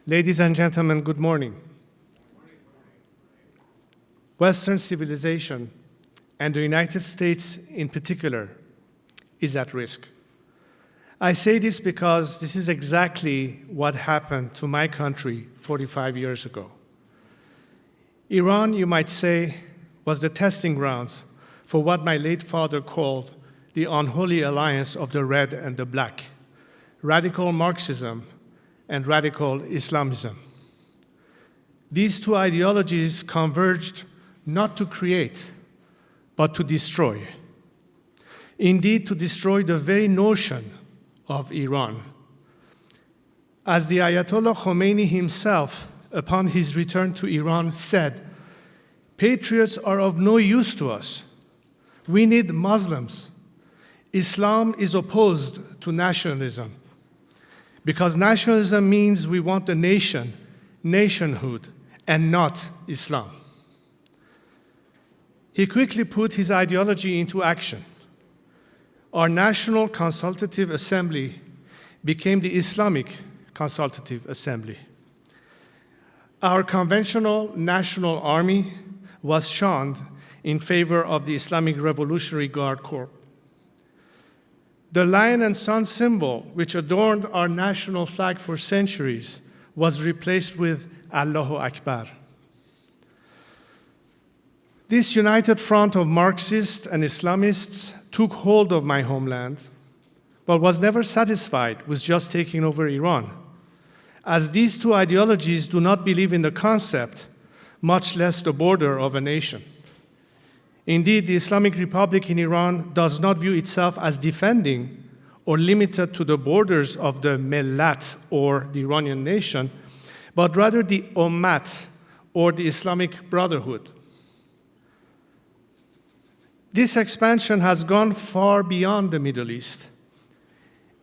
Ladies and gentlemen, good morning. Western civilization, and the United States in particular, is at risk. I say this because this is exactly what happened to my country 45 years ago. Iran, you might say, was the testing grounds for what my late father called the unholy alliance of the red and the black, radical Marxism and radical Islamism. These two ideologies converged not to create, but to destroy. Indeed, to destroy the very notion of Iran. As the Ayatollah Khomeini himself, upon his return to Iran, said, "Patriots are of no use to us. We need Muslims. Islam is opposed to nationalism, because nationalism means we want a nation, nationhood, and not Islam." He quickly put his ideology into action. Our National Consultative Assembly became the Islamic Consultative Assembly. Our conventional national army was shunned in favor of the Islamic Revolutionary Guard Corps. The lion and sun symbol, which adorned our national flag for centuries, was replaced with Allahu Akbar. This united front of Marxists and Islamists took hold of my homeland, but was never satisfied with just taking over Iran, as these two ideologies do not believe in the concept, much less the border of a nation. Indeed, the Islamic Republic in Iran does not view itself as defending or limited to the borders of the Millat, or the Iranian nation, but rather the Ummat, or the Islamic Brotherhood. This expansion has gone far beyond the Middle East.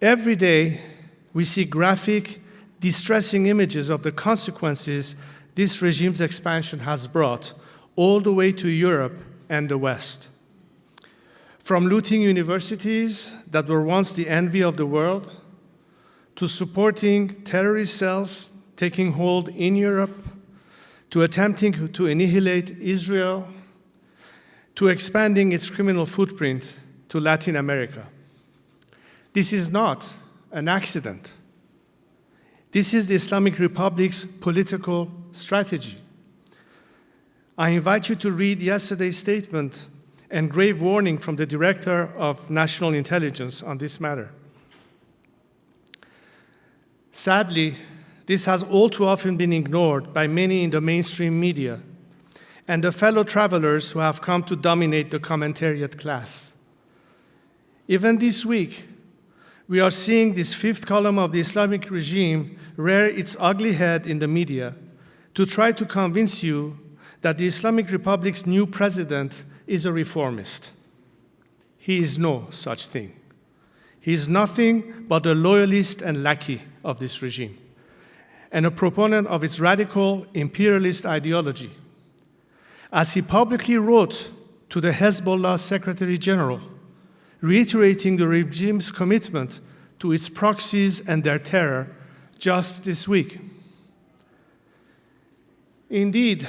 Every day, we see graphic, distressing images of the consequences this regime's expansion has brought all the way to Europe and the West. From looting universities that were once the envy of the world, to supporting terrorist cells taking hold in Europe, to attempting to annihilate Israel, to expanding its criminal footprint to Latin America. This is not an accident. This is the Islamic Republic's political strategy. I invite you to read yesterday's statement and grave warning from the Director of National Intelligence on this matter. Sadly, this has all too often been ignored by many in the mainstream media and the fellow travelers who have come to dominate the commentariat class. Even this week, we are seeing this fifth column of the Islamic regime rear its ugly head in the media to try to convince you that the Islamic Republic's new president is a reformist. He is no such thing. He is nothing but a loyalist and lackey of this regime, and a proponent of its radical imperialist ideology. As he publicly wrote to the Hezbollah Secretary General, reiterating the regime's commitment to its proxies and their terror just this week. Indeed,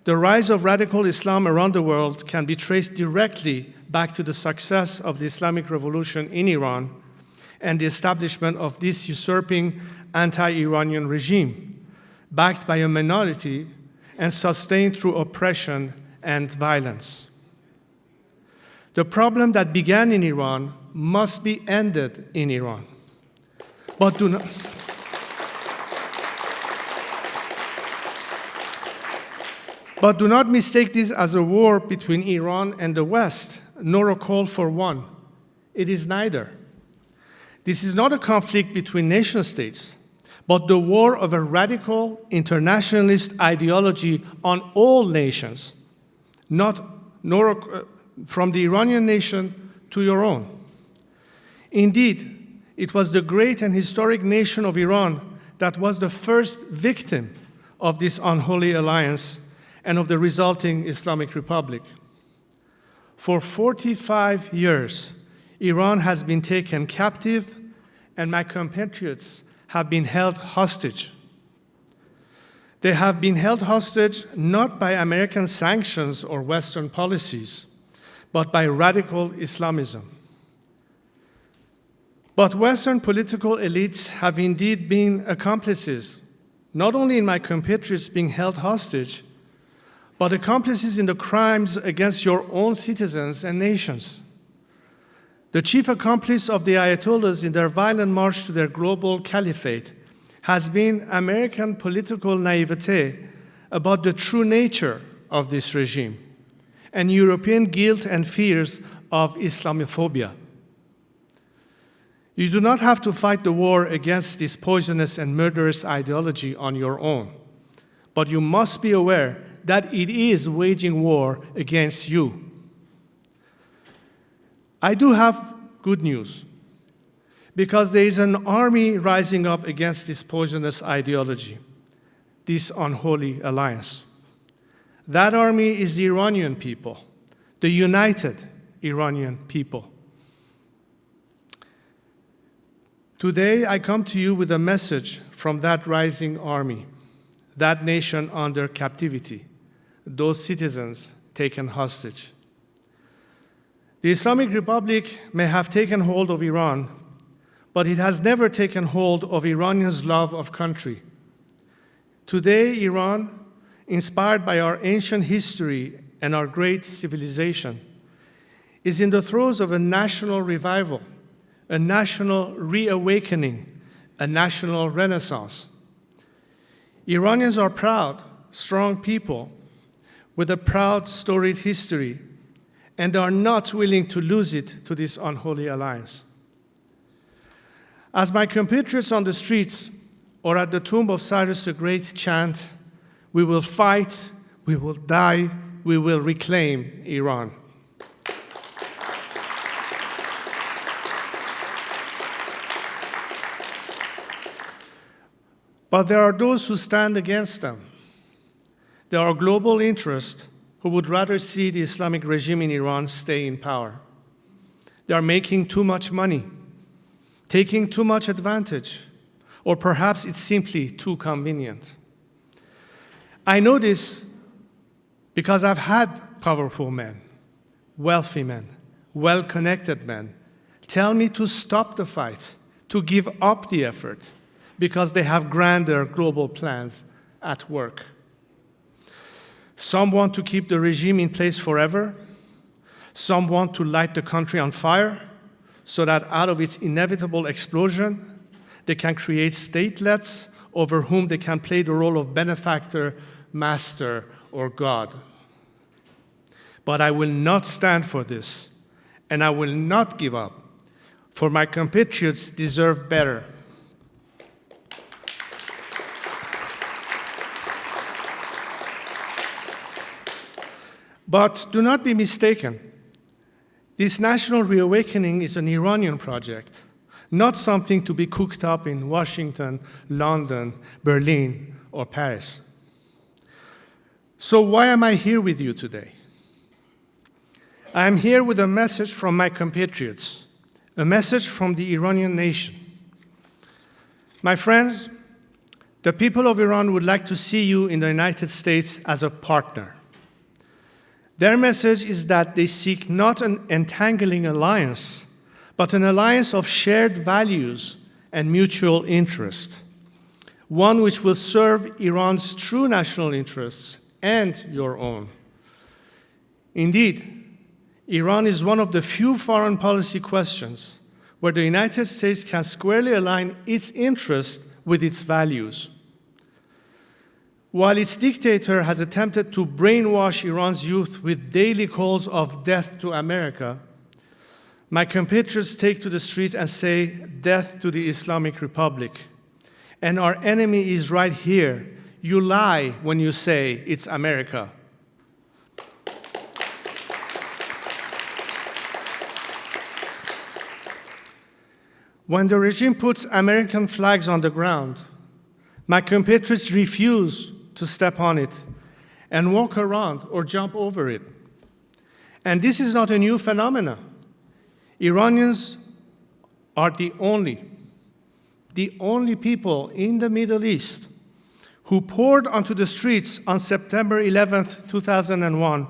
the rise of radical Islam around the world can be traced directly back to the success of the Islamic Revolution in Iran and the establishment of this usurping anti-Iranian regime, backed by a minority and sustained through oppression and violence. The problem that began in Iran must be ended in Iran. But do not mistake this as a war between Iran and the West, nor a call for one. It is neither. This is not a conflict between nation states, but the war of a radical internationalist ideology on all nations, from the Iranian nation to your own. Indeed, it was the great and historic nation of Iran that was the first victim of this unholy alliance and of the resulting Islamic Republic. For 45 years, Iran has been taken captive, and my compatriots have been held hostage. They have been held hostage not by American sanctions or Western policies, but by radical Islamism. But Western political elites have indeed been accomplices, not only in my compatriots being held hostage, but accomplices in the crimes against your own citizens and nations. The chief accomplice of the Ayatollahs in their violent march to their global caliphate has been American political naivete about the true nature of this regime and European guilt and fears of Islamophobia. You do not have to fight the war against this poisonous and murderous ideology on your own, but you must be aware that it is waging war against you. I do have good news, because there is an army rising up against this poisonous ideology, this unholy alliance. That army is the Iranian people, the united Iranian people. Today, I come to you with a message from that rising army, that nation under captivity, those citizens taken hostage. The Islamic Republic may have taken hold of Iran, but it has never taken hold of Iranians' love of country. Today, Iran, inspired by our ancient history and our great civilization, is in the throes of a national revival, a national reawakening, a national renaissance. Iranians are proud, strong people with a proud, storied history, and are not willing to lose it to this unholy alliance. As my compatriots on the streets or at the tomb of Cyrus the Great chant, we will fight, we will die, we will reclaim Iran. But there are those who stand against them. There are global interests who would rather see the Islamic regime in Iran stay in power. They are making too much money, taking too much advantage, or perhaps it's simply too convenient. I know this because I've had powerful men, wealthy men, well-connected men tell me to stop the fight, to give up the effort, because they have grander global plans at work. Some want to keep the regime in place forever. Some want to light the country on fire so that out of its inevitable explosion, they can create statelets over whom they can play the role of benefactor, master, or God. But I will not stand for this, and I will not give up, for my compatriots deserve better. But do not be mistaken. This national reawakening is an Iranian project, not something to be cooked up in Washington, London, Berlin, or Paris. So why am I here with you today? I am here with a message from my compatriots, a message from the Iranian nation. My friends, the people of Iran would like to see you in the United States as a partner. Their message is that they seek not an entangling alliance, but an alliance of shared values and mutual interest, one which will serve Iran's true national interests and your own. Indeed, Iran is one of the few foreign policy questions where the United States can squarely align its interests with its values. While its dictator has attempted to brainwash Iran's youth with daily calls of death to America, my compatriots take to the street and say, death to the Islamic Republic. And our enemy is right here. You lie when you say it's America. When the regime puts American flags on the ground, my compatriots refuse to step on it and walk around or jump over it. And this is not a new phenomenon. Iranians are the only people in the Middle East who poured onto the streets on September 11th, 2001,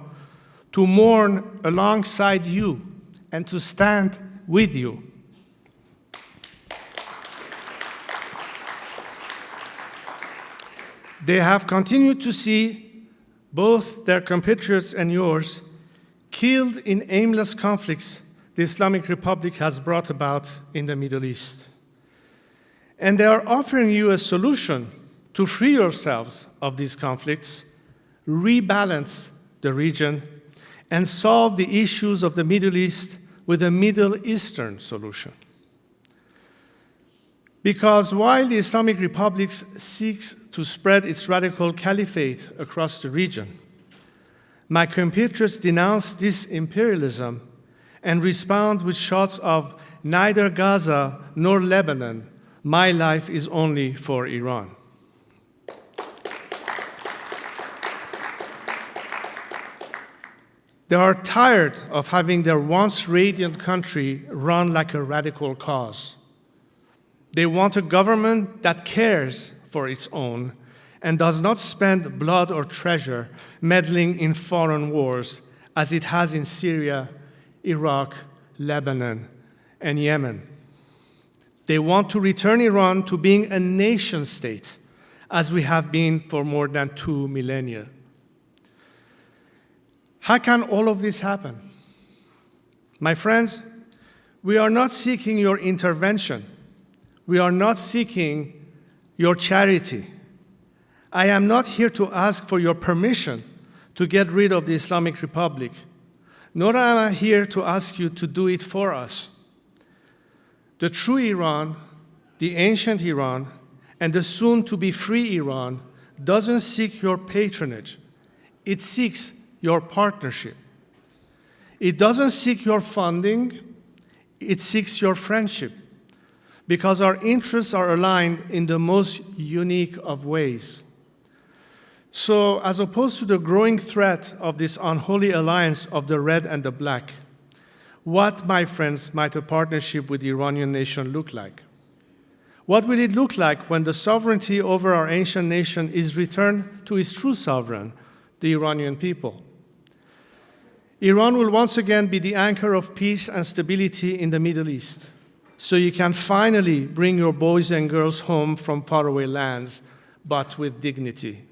to mourn alongside you and to stand with you. They have continued to see both their compatriots and yours killed in aimless conflicts the Islamic Republic has brought about in the Middle East. And they are offering you a solution to free yourselves of these conflicts, rebalance the region, and solve the issues of the Middle East with a Middle Eastern solution. Because while the Islamic Republic seeks to spread its radical caliphate across the region, my compatriots denounce this imperialism and respond with shots of neither Gaza nor Lebanon, my life is only for Iran. They are tired of having their once radiant country run like a radical cause. They want a government that cares for its own and does not spend blood or treasure meddling in foreign wars as it has in Syria, Iraq, Lebanon, and Yemen. They want to return Iran to being a nation state, as we have been for more than 2 millennia. How can all of this happen? My friends, we are not seeking your intervention. We are not seeking your charity. I am not here to ask for your permission to get rid of the Islamic Republic, nor am I here to ask you to do it for us. The true Iran, the ancient Iran, and the soon-to-be free Iran doesn't seek your patronage. It seeks your partnership. It doesn't seek your funding. It seeks your friendship, because our interests are aligned in the most unique of ways. So, as opposed to the growing threat of this unholy alliance of the red and the black, what, my friends, might a partnership with the Iranian nation look like? What will it look like when the sovereignty over our ancient nation is returned to its true sovereign, the Iranian people? Iran will once again be the anchor of peace and stability in the Middle East, so you can finally bring your boys and girls home from faraway lands, but with dignity.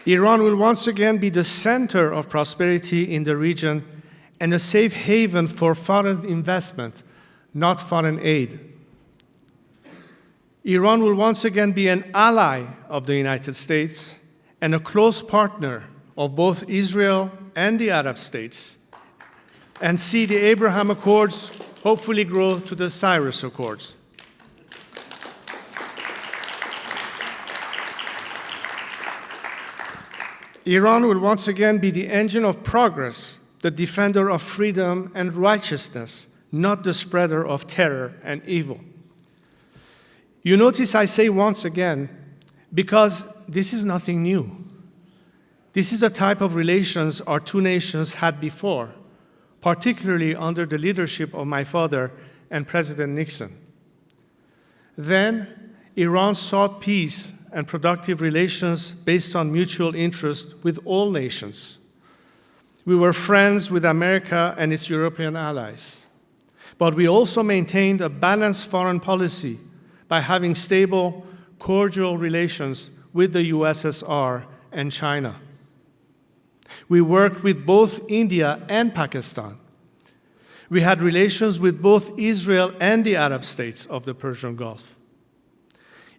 Iran will once again be the center of prosperity in the region and a safe haven for foreign investment, not foreign aid. Iran will once again be an ally of the United States and a close partner of both Israel and the Arab states, and see the Abraham Accords hopefully grow to the Cyrus Accords. Iran will once again be the engine of progress, the defender of freedom and righteousness, not the spreader of terror and evil. You notice I say once again, because this is nothing new. This is the type of relations our two nations had before, particularly under the leadership of my father and President Nixon. Then, Iran sought peace and productive relations based on mutual interest with all nations. We were friends with America and its European allies. But we also maintained a balanced foreign policy by having stable, cordial relations with the USSR and China. We worked with both India and Pakistan. We had relations with both Israel and the Arab states of the Persian Gulf.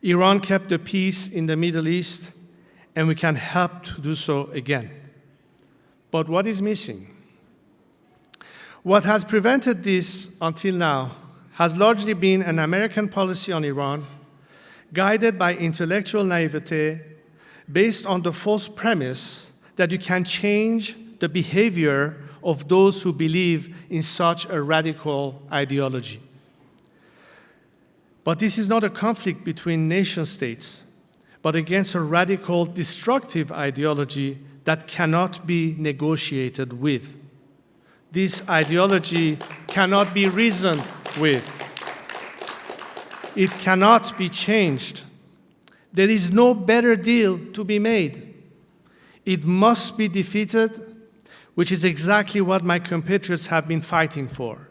Iran kept the peace in the Middle East, and we can help to do so again. But what is missing? What has prevented this until now has largely been an American policy on Iran, guided by intellectual naivete, based on the false premise that you can change the behavior of those who believe in such a radical ideology. But this is not a conflict between nation states, but against a radical, destructive ideology that cannot be negotiated with. This ideology cannot be reasoned with. It cannot be changed. There is no better deal to be made. It must be defeated, which is exactly what my compatriots have been fighting for.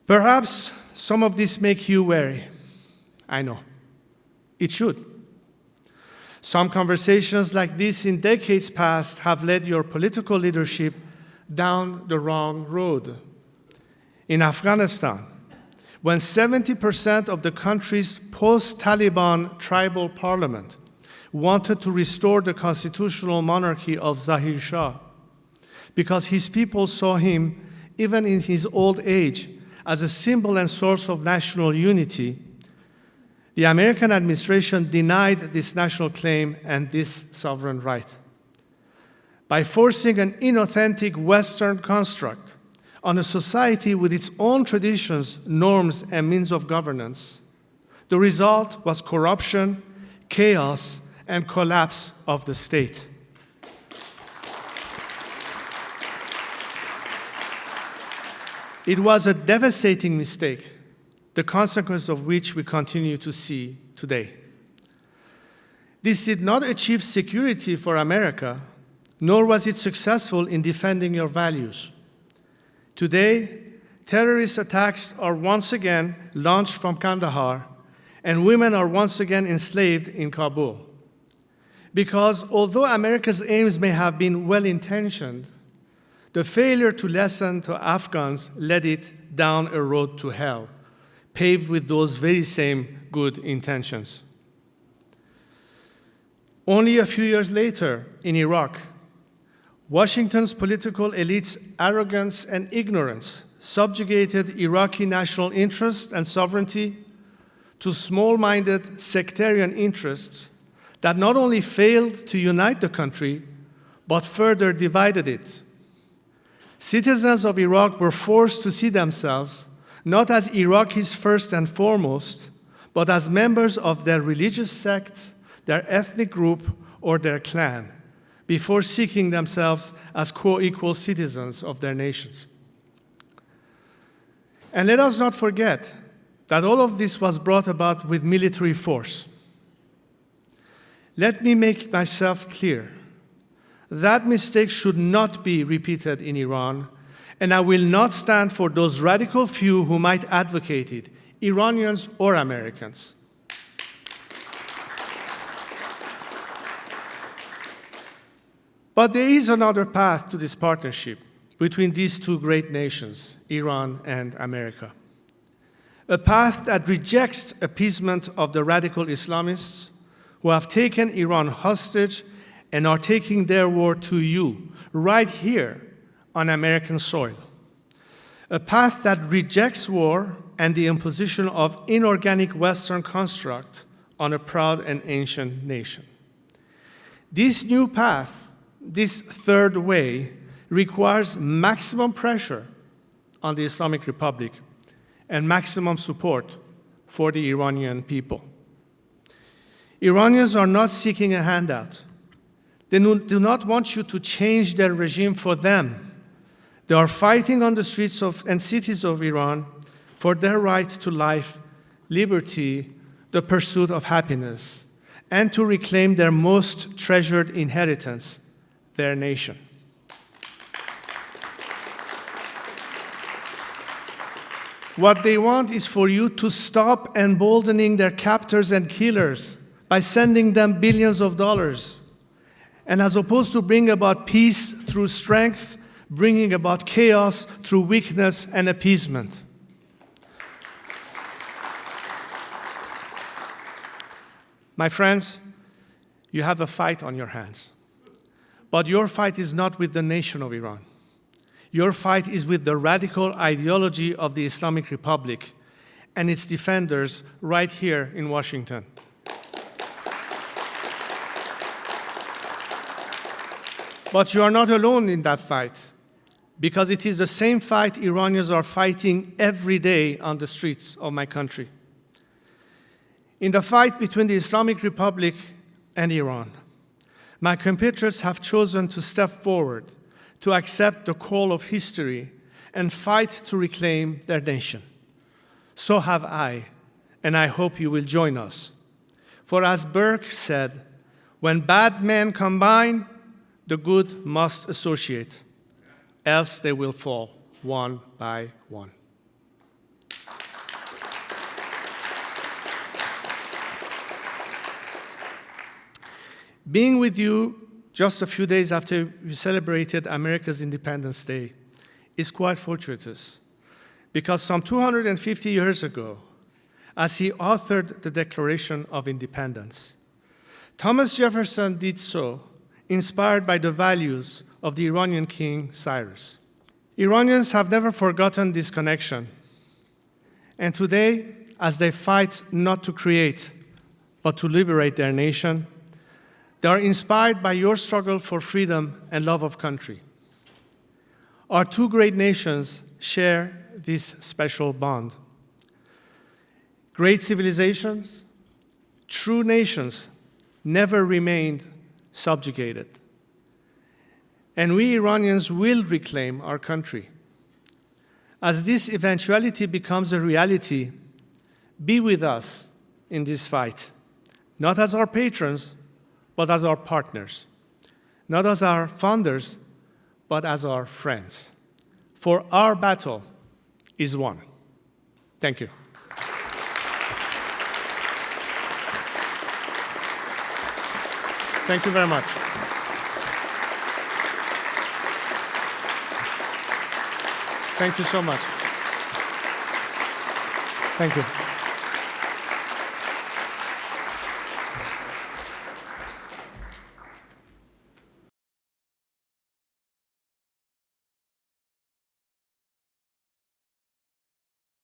Perhaps some of this makes you wary. I know. It should. Some conversations like this in decades past have led your political leadership down the wrong road. In Afghanistan, when 70% of the country's post-Taliban tribal parliament wanted to restore the constitutional monarchy of Zahir Shah because his people saw him, even in his old age, as a symbol and source of national unity, the American administration denied this national claim and this sovereign right. By forcing an inauthentic Western construct on a society with its own traditions, norms, and means of governance, the result was corruption, chaos, and collapse of the state. It was a devastating mistake, the consequence of which we continue to see today. This did not achieve security for America, nor was it successful in defending your values. Today, terrorist attacks are once again launched from Kandahar, and women are once again enslaved in Kabul. Because although America's aims may have been well-intentioned, the failure to listen to Afghans led it down a road to hell, paved with those very same good intentions. Only a few years later, in Iraq, Washington's political elite's arrogance and ignorance subjugated Iraqi national interest and sovereignty to small-minded sectarian interests that not only failed to unite the country, but further divided it. Citizens of Iraq were forced to see themselves not as Iraqis first and foremost, but as members of their religious sect, their ethnic group, or their clan, before seeking themselves as co-equal citizens of their nations. And let us not forget that all of this was brought about with military force. Let me make myself clear. That mistake should not be repeated in Iran, and I will not stand for those radical few who might advocate it, Iranians or Americans. But there is another path to this partnership between these two great nations, Iran and America. A path that rejects appeasement of the radical Islamists who have taken Iran hostage and are taking their war to you, right here on American soil. A path that rejects war and the imposition of inorganic Western construct on a proud and ancient nation. This new path, this third way, requires maximum pressure on the Islamic Republic and maximum support for the Iranian people. Iranians are not seeking a handout. They do not want you to change their regime for them. They are fighting on the streets and cities of Iran for their right to life, liberty, the pursuit of happiness, and to reclaim their most treasured inheritance, their nation. What they want is for you to stop emboldening their captors and killers by sending them billions of dollars. And as opposed to bring about peace through strength, bringing about chaos through weakness and appeasement. My friends, you have a fight on your hands. But your fight is not with the nation of Iran. Your fight is with the radical ideology of the Islamic Republic and its defenders right here in Washington. But you are not alone in that fight, because it is the same fight Iranians are fighting every day on the streets of my country. In the fight between the Islamic Republic and Iran, my compatriots have chosen to step forward, to accept the call of history, and fight to reclaim their nation. So have I, and I hope you will join us. For as Burke said, when bad men combine, the good must associate, else they will fall one by one. Being with you just a few days after we celebrated America's Independence Day is quite fortuitous, because some 250 years ago, as he authored the Declaration of Independence, Thomas Jefferson did so, inspired by the values of the Iranian king Cyrus. Iranians have never forgotten this connection, and today, as they fight not to create, but to liberate their nation, they are inspired by your struggle for freedom and love of country. Our two great nations share this special bond. Great civilizations, true nations, never remained subjugated. And we Iranians will reclaim our country. As this eventuality becomes a reality, be with us in this fight, not as our patrons, but as our partners, not as our founders, but as our friends. For our battle is won. Thank you. Thank you very much. Thank you so much. Thank you.